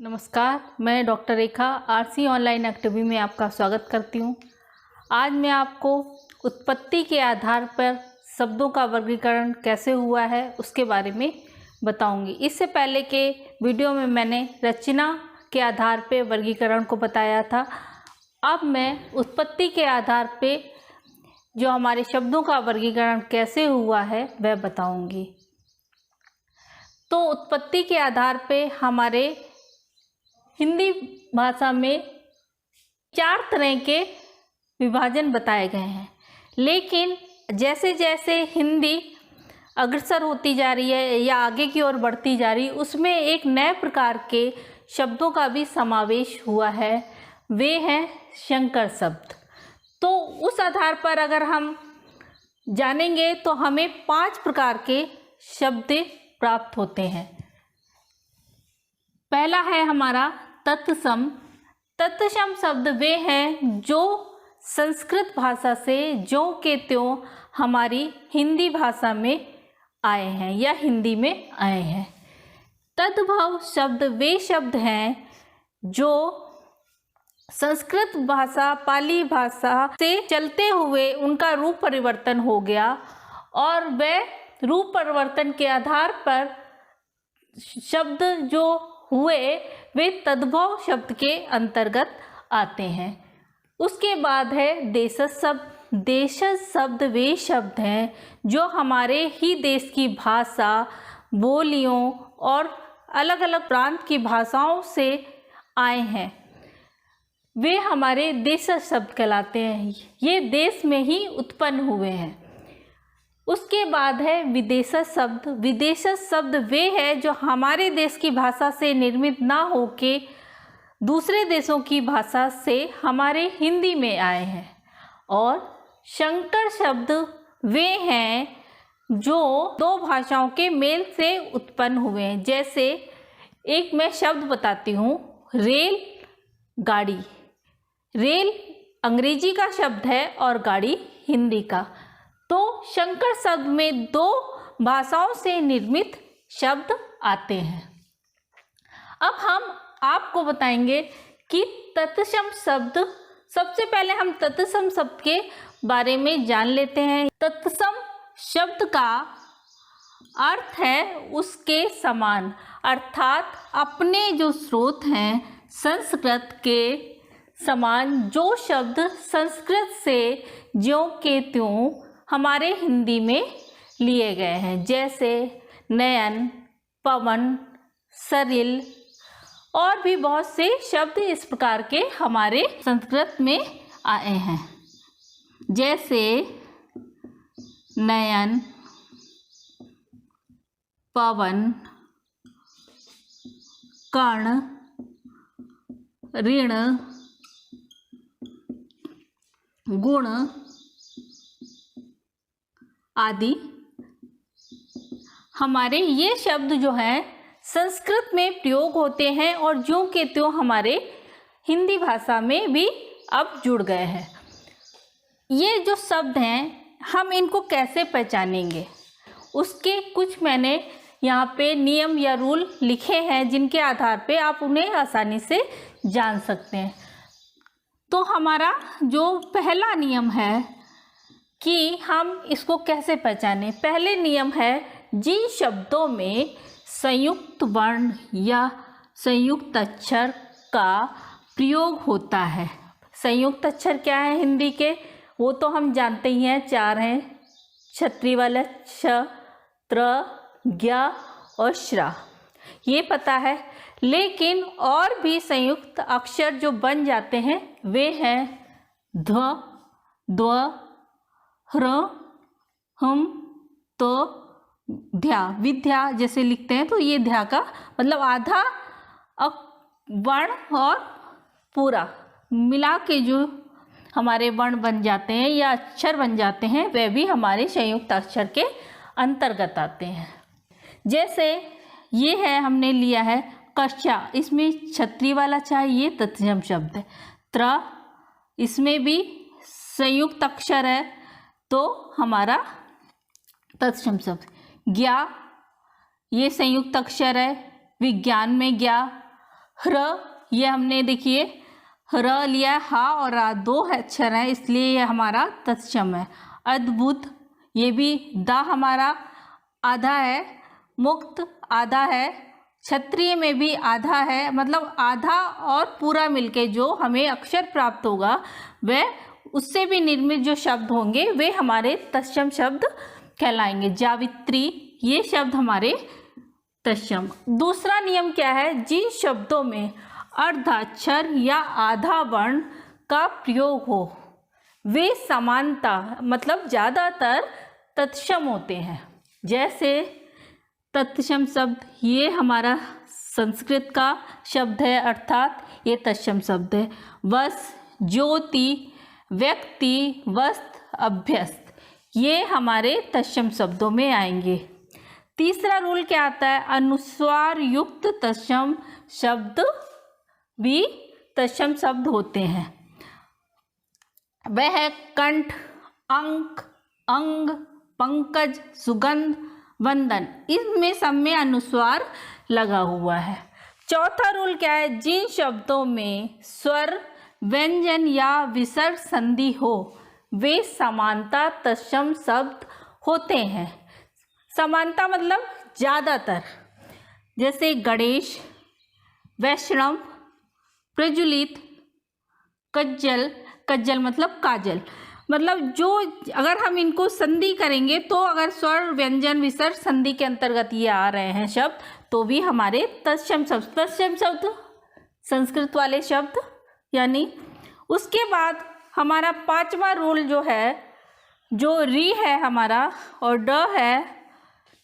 नमस्कार, मैं डॉक्टर रेखा RC online academy में आपका स्वागत करती हूँ। आज मैं आपको उत्पत्ति के आधार पर शब्दों का वर्गीकरण कैसे हुआ है उसके बारे में बताऊंगी। इससे पहले के वीडियो में मैंने रचना के आधार पर वर्गीकरण को बताया था। अब मैं उत्पत्ति के आधार पे जो हमारे शब्दों का वर्गीकरण कैसे हुआ है वह बताऊंगी। तो उत्पत्ति के आधार पे हमारे हिंदी भाषा में 4 तरह के विभाजन बताए गए हैं, लेकिन जैसे जैसे हिंदी अग्रसर होती जा रही है या आगे की ओर बढ़ती जा रही है, उसमें एक नए प्रकार के शब्दों का भी समावेश हुआ है। वे हैं संकर शब्द। तो उस आधार पर अगर हम जानेंगे तो हमें 5 प्रकार के शब्द प्राप्त होते हैं। पहला है हमारा तत्सम। तत्सम शब्द वे हैं जो संस्कृत भाषा से ज्यों के त्यों हमारी हिंदी भाषा में आए हैं या हिंदी में आए हैं। तद्भव शब्द वे शब्द हैं जो संस्कृत भाषा पाली भाषा से चलते हुए उनका रूप परिवर्तन हो गया और वह रूप परिवर्तन के आधार पर शब्द जो हुए वे तद्भव शब्द के अंतर्गत आते हैं। उसके बाद है देशज शब्द। देशज शब्द वे शब्द हैं जो हमारे ही देश की भाषा, बोलियों और अलग अलग प्रांत की भाषाओं से आए हैं। वे हमारे देशज शब्द कहलाते हैं। ये देश में ही उत्पन्न हुए हैं। उसके बाद है विदेशज शब्द। विदेशज शब्द वे हैं जो हमारे देश की भाषा से निर्मित ना होके दूसरे देशों की भाषा से हमारे हिंदी में आए हैं। और संकर शब्द वे हैं जो 2 भाषाओं के मेल से उत्पन्न हुए हैं। जैसे एक मैं शब्द बताती हूँ, रेल गाड़ी। रेल अंग्रेजी का शब्द है और गाड़ी हिंदी का। तो संकर शब्द में 2 भाषाओं से निर्मित शब्द आते हैं। अब हम आपको बताएंगे कि तत्सम शब्द। सबसे पहले हम तत्सम शब्द के बारे में जान लेते हैं। तत्सम शब्द का अर्थ है उसके समान, अर्थात अपने जो स्रोत हैं संस्कृत के समान जो शब्द संस्कृत से ज्यों के त्यों हमारे हिंदी में लिए गए हैं। जैसे नयन, पवन, सरिल और भी बहुत से शब्द इस प्रकार के हमारे संस्कृत में आए हैं। जैसे नयन, पवन, कर्ण, ऋण, गुण आदि। हमारे ये शब्द जो हैं संस्कृत में प्रयोग होते हैं और ज्यों के त्यों हमारे हिंदी भाषा में भी अब जुड़ गए हैं। ये जो शब्द हैं हम इनको कैसे पहचानेंगे, उसके कुछ मैंने यहाँ पे नियम या रूल लिखे हैं जिनके आधार पे आप उन्हें आसानी से जान सकते हैं। तो हमारा जो पहला नियम है कि हम इसको कैसे पहचानें। पहले नियम है जिन शब्दों में संयुक्त वर्ण या संयुक्त अक्षर का प्रयोग होता है। संयुक्त अक्षर क्या है हिंदी के, वो तो हम जानते ही हैं, 4 हैं, क्षत्रिय वाला क्ष, त्र, ज्ञ और श्रा, ये पता है। लेकिन और भी संयुक्त अक्षर जो बन जाते हैं वे हैं ध्व, द्व, ह्र, हम, तो, ध्या। विद्या जैसे लिखते हैं तो ये ध्या का मतलब आधा वर्ण और पूरा मिला के जो हमारे वर्ण बन जाते हैं या अक्षर बन जाते हैं वे भी हमारे संयुक्त अक्षर के अंतर्गत आते हैं। जैसे ये है, हमने लिया है कक्षा, इसमें क्षत्रिय वाला चाहिए, तत्सम शब्द है। त्र, इसमें भी संयुक्त अक्षर है तो हमारा तत्सम शब्द। ज्ञा, ये संयुक्त अक्षर है, विज्ञान में ज्ञा। ह्र, ये हमने देखिए र लिया, हा और रा दो अक्षर हैं इसलिए ये हमारा तत्सम है। अद्भुत, ये भी दा हमारा आधा है, मुक्त आधा है, क्षत्रिय में भी आधा है, मतलब आधा और पूरा मिलके जो हमें अक्षर प्राप्त होगा वह उससे भी निर्मित जो शब्द होंगे वे हमारे तत्सम शब्द कहलाएंगे। जावित्री, ये शब्द हमारे तत्सम। दूसरा नियम क्या है, जिन शब्दों में अर्धाक्षर या आधा वर्ण का प्रयोग हो वे समानता मतलब ज़्यादातर तत्सम होते हैं। जैसे तत्सम शब्द, ये हमारा संस्कृत का शब्द है अर्थात ये तत्सम शब्द है। वस, ज्योति, व्यक्ति, वस्त्र, अभ्यस्त, ये हमारे तत्सम शब्दों में आएंगे। तीसरा रूल क्या आता है, अनुस्वार युक्त तत्सम शब्द भी तत्सम शब्द होते हैं। वह है कंठ, अंक, अंग, पंकज, सुगंध, वंदन, इसमें सब में अनुस्वार लगा हुआ है। चौथा रूल क्या है, जिन शब्दों में स्वर, व्यंजन या विसर्ग संधि हो वे समानता तत्सम शब्द होते हैं। समानता मतलब ज़्यादातर, जैसे गणेश, वैष्णव, प्रज्वलित, कज्जल, कज्जल मतलब काजल, मतलब जो अगर हम इनको संधि करेंगे तो अगर स्वर, व्यंजन, विसर्ग संधि के अंतर्गत ये आ रहे हैं शब्द तो भी हमारे तत्सम शब्द, तत्सम शब्द संस्कृत वाले शब्द यानी। उसके बाद हमारा पांचवा रूल जो है, जो री है हमारा और ड है,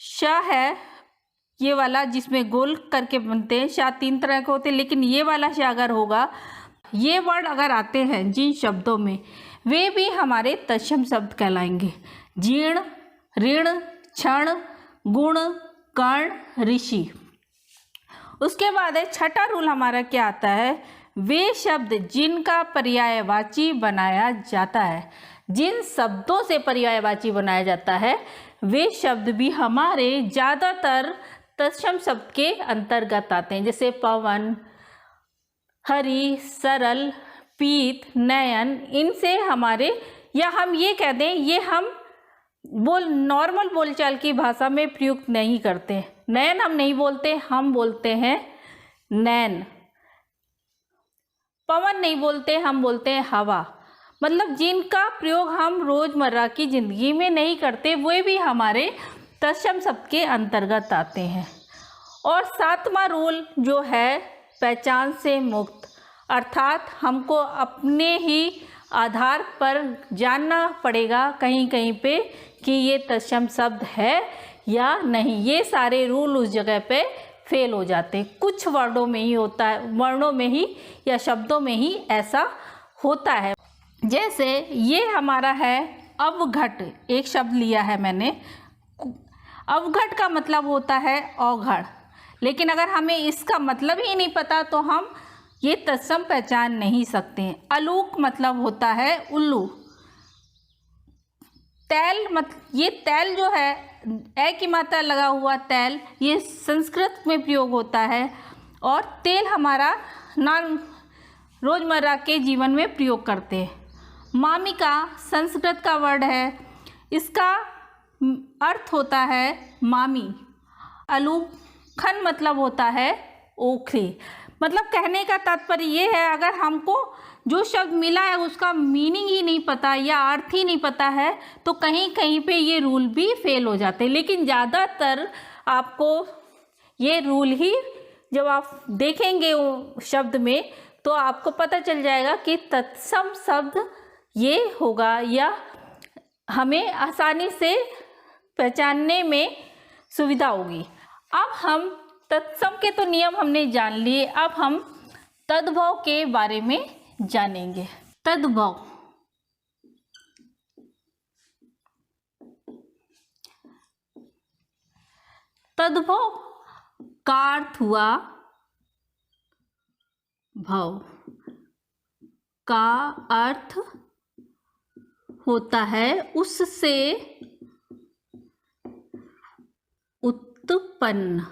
श है, ये वाला जिसमें गोल करके बनते हैं, शा तीन तरह के होते हैं लेकिन ये वाला श अगर होगा, ये वर्ड अगर आते हैं जिन शब्दों में वे भी हमारे तत्सम शब्द कहलाएंगे। जीर्ण, ऋण, क्षण, गुण, कर्ण, ऋषि। उसके बाद है छठा रूल हमारा क्या आता है, वे शब्द जिनका पर्यायवाची बनाया जाता है, जिन शब्दों से पर्यायवाची बनाया जाता है वे शब्द भी हमारे ज़्यादातर तत्सम शब्द के अंतर्गत आते हैं। जैसे पवन, हरि, सरल, पीत, नयन, इनसे हमारे, या हम ये कह दें ये हम नॉर्मल बोलचाल की भाषा में प्रयुक्त नहीं करते। नयन हम नहीं बोलते, हम बोलते हैं नैन। पवन नहीं बोलते, हम बोलते हैं हवा। मतलब जिनका प्रयोग हम रोज़मर्रा की ज़िंदगी में नहीं करते वे भी हमारे तत्सम शब्द के अंतर्गत आते हैं। और सातवां रूल जो है पहचान से मुक्त, अर्थात हमको अपने ही आधार पर जानना पड़ेगा कहीं कहीं पे कि ये तत्सम शब्द है या नहीं। ये सारे रूल उस जगह पे फेल हो जाते हैं। कुछ वर्डों में ही होता है, वर्णों में ही या शब्दों में ही ऐसा होता है। जैसे ये हमारा है अवघट, एक शब्द लिया है मैंने। अवघट का मतलब होता है औघड़, लेकिन अगर हमें इसका मतलब ही नहीं पता तो हम ये तत्सम पहचान नहीं सकते। अलूक मतलब होता है उल्लू। तैल ये तैल जो है, ए की मात्रा लगा हुआ तैल, ये संस्कृत में प्रयोग होता है। और तेल हमारा रोज़मर्रा के जीवन में प्रयोग करते हैं। मामिका संस्कृत का वर्ड है, इसका अर्थ होता है मामी। अलूखन मतलब होता है ओखली। मतलब कहने का तात्पर्य ये है, अगर हमको जो शब्द मिला है उसका मीनिंग ही नहीं पता या अर्थ ही नहीं पता है तो कहीं कहीं पे ये रूल भी फेल हो जाते हैं। लेकिन ज़्यादातर आपको ये रूल ही जब आप देखेंगे वो शब्द में तो आपको पता चल जाएगा कि तत्सम शब्द ये होगा या हमें आसानी से पहचानने में सुविधा होगी। अब हम तत्सम के तो नियम हमने जान लिए, अब हम तद्भव के बारे में जानेंगे। तद्भव, तद्भव का अर्थ हुआ भव, का अर्थ होता है उससे उत्पन्न,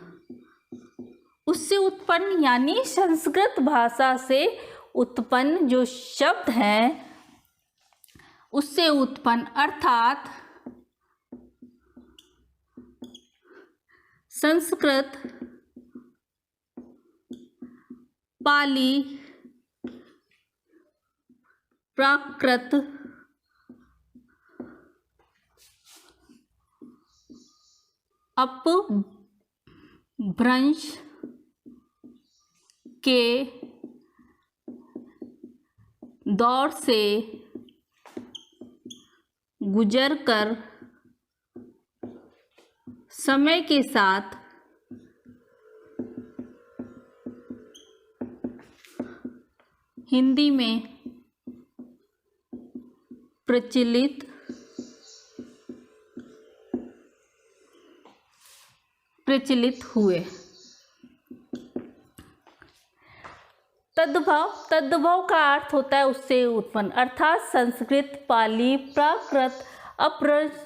उससे उत्पन्न यानी संस्कृत भाषा से उत्पन्न जो शब्द हैं उससे उत्पन्न अर्थात संस्कृत, पाली, प्राकृत, अपभ्रंश के दौर से गुजरकर समय के साथ हिंदी में प्रचलित हुए। तद्भव का अर्थ होता है उससे उत्पन्न, अर्थात संस्कृत, पाली, प्राकृत, अपभ्रंश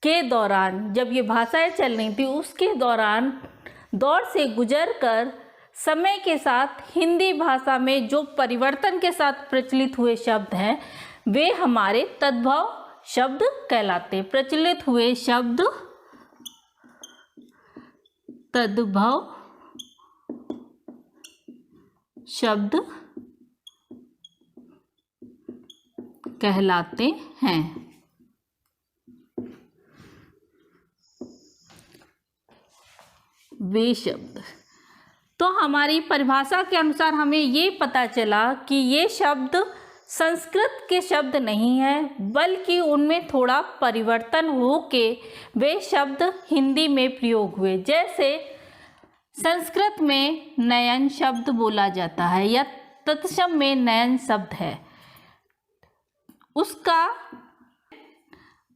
के दौरान जब ये भाषाएं चल रही थी उसके दौर से गुजरकर समय के साथ हिंदी भाषा में जो परिवर्तन के साथ प्रचलित हुए शब्द हैं वे हमारे तद्भव शब्द कहलाते हैं। प्रचलित हुए शब्द तद्भव शब्द कहलाते हैं। वे शब्द, तो हमारी परिभाषा के अनुसार हमें ये पता चला कि ये शब्द संस्कृत के शब्द नहीं हैं, बल्कि उनमें थोड़ा परिवर्तन हो के वे शब्द हिंदी में प्रयोग हुए। जैसे संस्कृत में नयन शब्द बोला जाता है या तत्सम में नयन शब्द है, उसका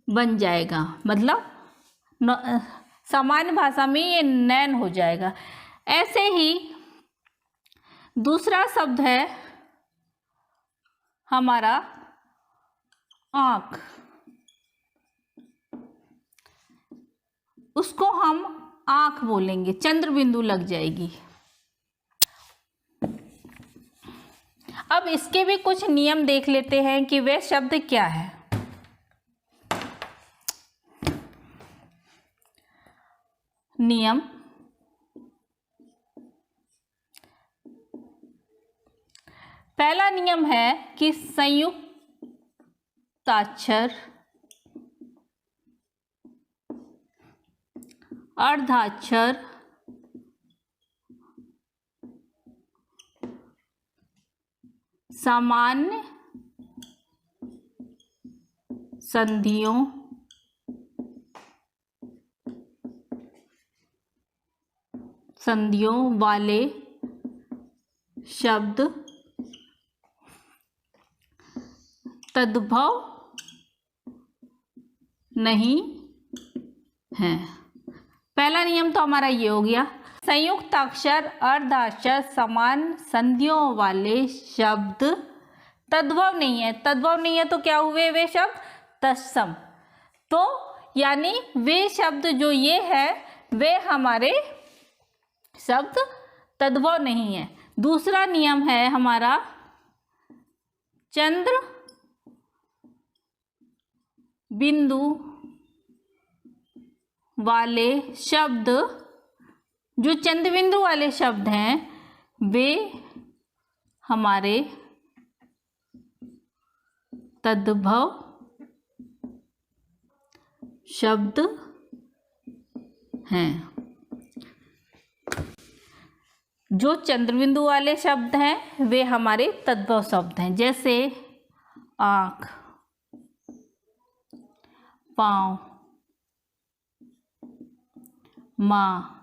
बन जाएगा, मतलब सामान्य भाषा में ये नयन हो जाएगा। ऐसे ही दूसरा शब्द है हमारा आँख, उसको हम आँख बोलेंगे, चंद्र बिंदु लग जाएगी। अब इसके भी कुछ नियम देख लेते हैं कि वह शब्द क्या है। नियम, पहला नियम है कि संयुक्ताक्षर, अर्धाक्षर, सामान्य संधियों वाले शब्द तद्भव नहीं है। पहला नियम तो हमारा ये हो गया। संयुक्ताक्षर, अर्धाक्षर, समान संधियों वाले शब्द तद्भव नहीं है। तद्भव नहीं है तो क्या हुए वे शब्द? तत्सम। तो यानी वे शब्द जो ये है वे हमारे शब्द तद्भव नहीं है। दूसरा नियम है हमारा चंद्र बिंदु वाले शब्द, जो चंद्र बिंदु वाले शब्द हैं वे हमारे तद्भव शब्द हैं। जो चंद्रबिंदु वाले शब्द हैं वे हमारे तद्भव शब्द हैं। जैसे आँख, पाँव, माँ,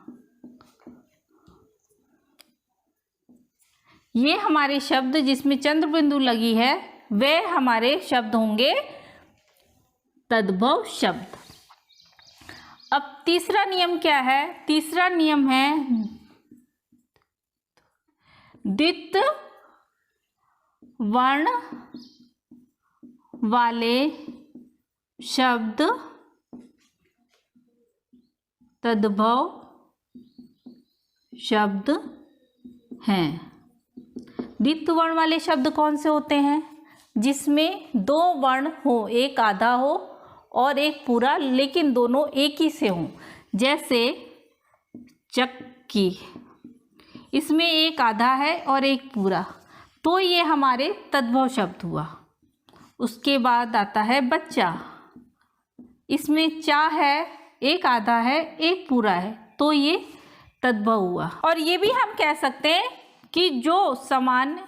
ये हमारे शब्द जिसमें चंद्र बिंदु लगी है वे हमारे शब्द होंगे तद्भव शब्द। अब तीसरा नियम क्या है? तीसरा नियम है द्वित वर्ण वाले शब्द तद्भव शब्द हैं। द्वित्व वर्ण वाले शब्द कौन से होते हैं? जिसमें दो वर्ण हो, एक आधा हो और एक पूरा, लेकिन दोनों एक ही से हों। जैसे चक्की, इसमें एक आधा है और एक पूरा, तो ये हमारे तद्भव शब्द हुआ। उसके बाद आता है बच्चा, इसमें चा है, एक आधा है, एक पूरा है, तो ये तद्भव हुआ। और ये भी हम कह सकते हैं कि जो समान,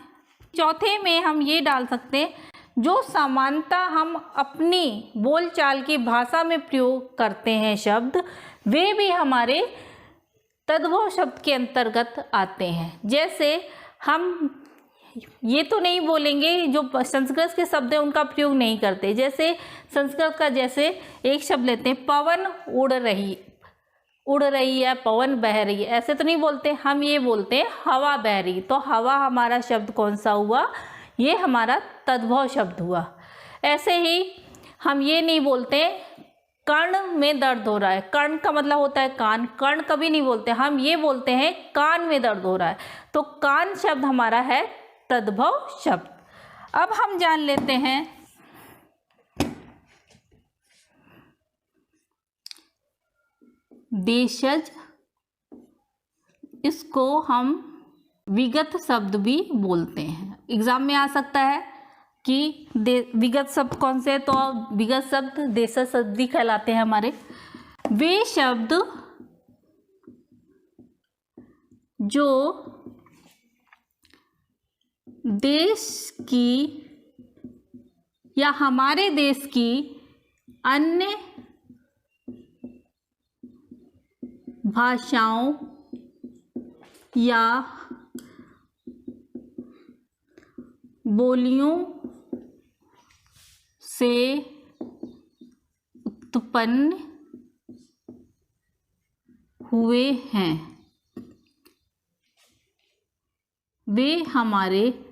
चौथे में हम ये डाल सकते हैं जो समानता हम अपनी बोलचाल की भाषा में प्रयोग करते हैं शब्द, वे भी हमारे तद्भव शब्द के अंतर्गत आते हैं। जैसे हम ये तो नहीं बोलेंगे जो संस्कृत के शब्द हैं उनका प्रयोग नहीं करते। जैसे संस्कृत का जैसे एक शब्द लेते हैं, पवन उड़ रही है, पवन बह रही है, ऐसे तो नहीं बोलते, हम ये बोलते हैं हवा बह रही। तो हवा हमारा शब्द कौन सा हुआ? ये हमारा तद्भव शब्द हुआ। ऐसे ही हम ये नहीं बोलते कर्ण में दर्द हो रहा है, कर्ण का मतलब होता है कान, कर्ण कभी नहीं बोलते, हम ये बोलते हैं कान में दर्द हो रहा है। तो कान शब्द हमारा है तद्भव शब्द। अब हम जान लेते हैं देशज, इसको हम विगत शब्द भी बोलते हैं। एग्जाम में आ सकता है कि विगत शब्द कौन से, तो विगत शब्द देशज शब्द भी कहलाते हैं हमारे। वे शब्द जो देश की या हमारे देश की अन्य भाषाओं या बोलियों से उत्पन्न हुए हैं, वे हमारे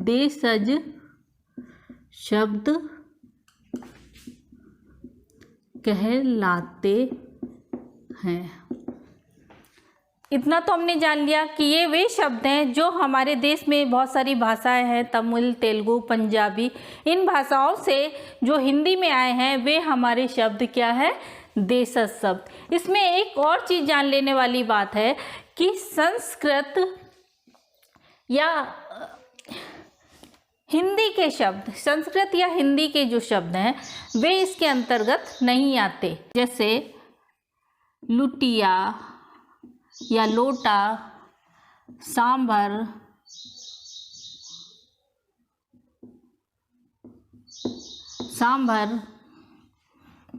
देशज शब्द कहलाते हैं। इतना तो हमने जान लिया कि ये वे शब्द हैं जो हमारे देश में बहुत सारी भाषाएं हैं, तमिल, तेलुगु, पंजाबी, इन भाषाओं से जो हिंदी में आए हैं वे हमारे शब्द क्या है? देशज शब्द। इसमें एक और चीज़ जान लेने वाली बात है कि संस्कृत या हिंदी के शब्द, संस्कृत या हिंदी के जो शब्द हैं वे इसके अंतर्गत नहीं आते। जैसे लुटिया या लोटा, सांभर,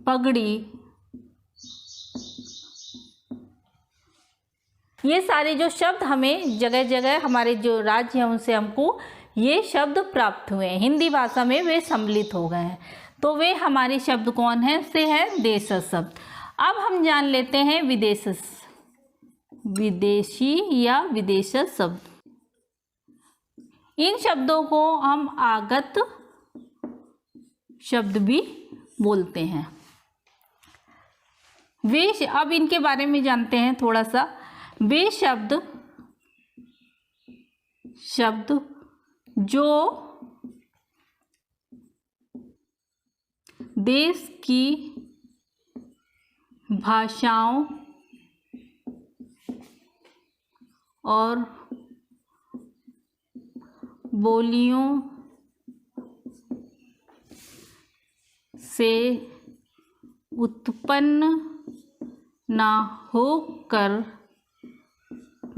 पगड़ी, ये सारे जो शब्द हमें जगह जगह हमारे जो राज्य हैं उनसे हमको ये शब्द प्राप्त हुए हैं, हिंदी भाषा में वे सम्मिलित हो गए हैं। तो वे हमारे शब्द कौन हैं? से है देशज शब्द। अब हम जान लेते हैं विदेशी या विदेशज शब्द। इन शब्दों को हम आगत शब्द भी बोलते हैं। वे अब इनके बारे में जानते हैं थोड़ा सा। वे शब्द जो देश की भाषाओं और बोलियों से उत्पन्न ना होकर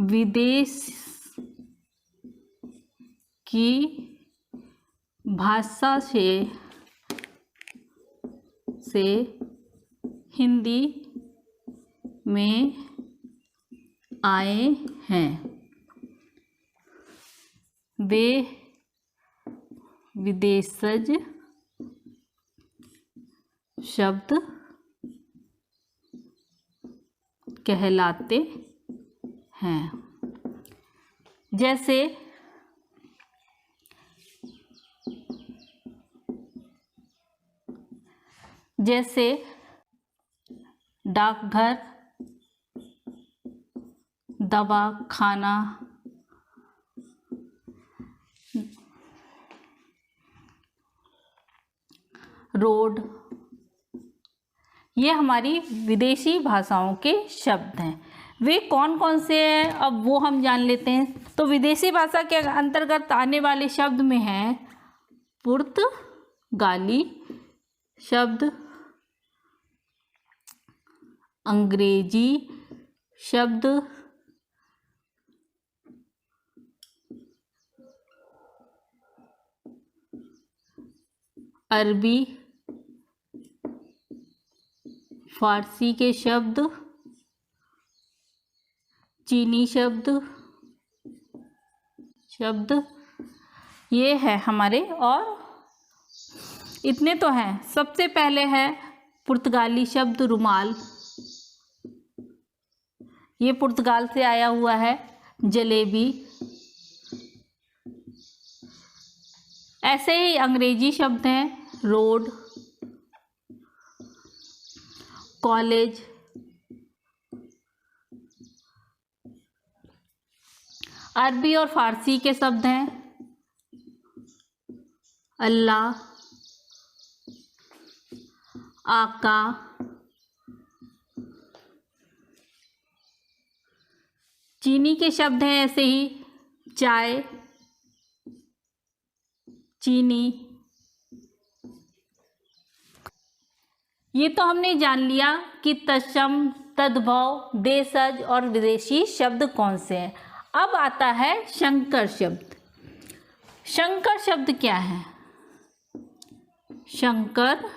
विदेश की भाषा से हिंदी में आए हैं, वे विदेशज शब्द कहलाते हैं। जैसे डाकघर, दवा खाना, रोड, ये हमारी विदेशी भाषाओं के शब्द हैं। वे कौन कौन से हैं अब वो हम जान लेते हैं। तो विदेशी भाषा के अंतर्गत आने वाले शब्द में हैं पुर्तगाली शब्द, अंग्रेजी शब्द, अरबी, फारसी के शब्द, चीनी शब्द ये है हमारे। और इतने तो हैं। सबसे पहले है पुर्तगाली शब्द रुमाल, ये पुर्तगाल से आया हुआ है। जलेबी, ऐसे ही अंग्रेजी शब्द हैं रोड, कॉलेज, अरबी और फारसी के शब्द हैं अल्लाह, आका, चीनी के शब्द हैं ऐसे ही चाय, चीनी। ये तो हमने जान लिया कि तत्सम, तद्भव, देशज और विदेशी शब्द कौन से हैं। अब आता है संकर शब्द। संकर शब्द क्या है? संकर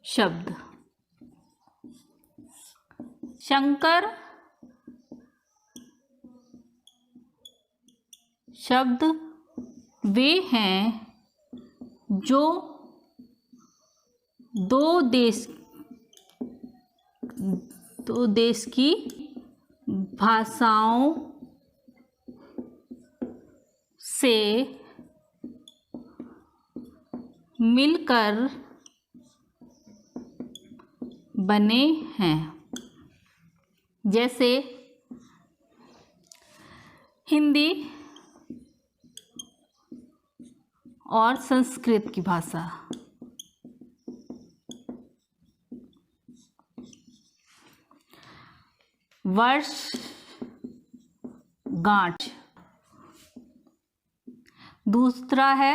शब्द, संकर शब्द वे हैं जो दो देश की भाषाओं से मिलकर बने हैं। जैसे हिंदी और संस्कृत की भाषा, वर्षगांठ। दूसरा है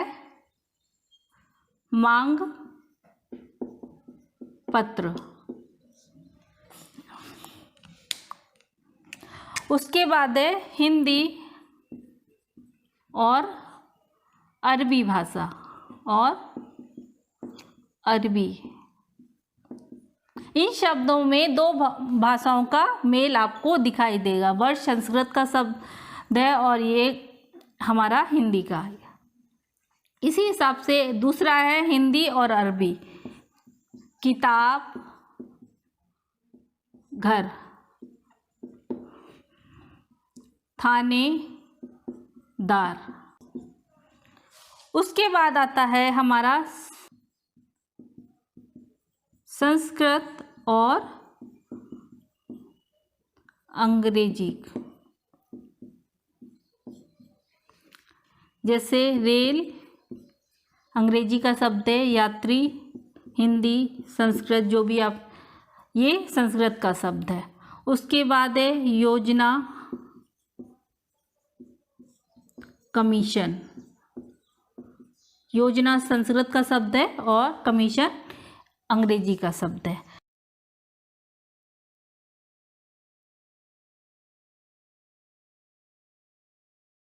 मांग पत्र। उसके बाद है हिंदी और अरबी भाषा और अरबी। इन शब्दों में दो भाषाओं का मेल आपको दिखाई देगा। वर्ष संस्कृत का शब्द है और ये हमारा हिंदी का है। इसी हिसाब से दूसरा है हिंदी और अरबी। किताब, घर, थानेदार। उसके बाद आता है हमारा संस्कृत और अंग्रेजी। जैसे रेल अंग्रेजी का शब्द है, यात्री हिंदी, संस्कृत जो भी आप, ये संस्कृत का शब्द है। उसके बाद है योजना, कमीशन। योजना संस्कृत का शब्द है और कमीशन अंग्रेजी का शब्द है।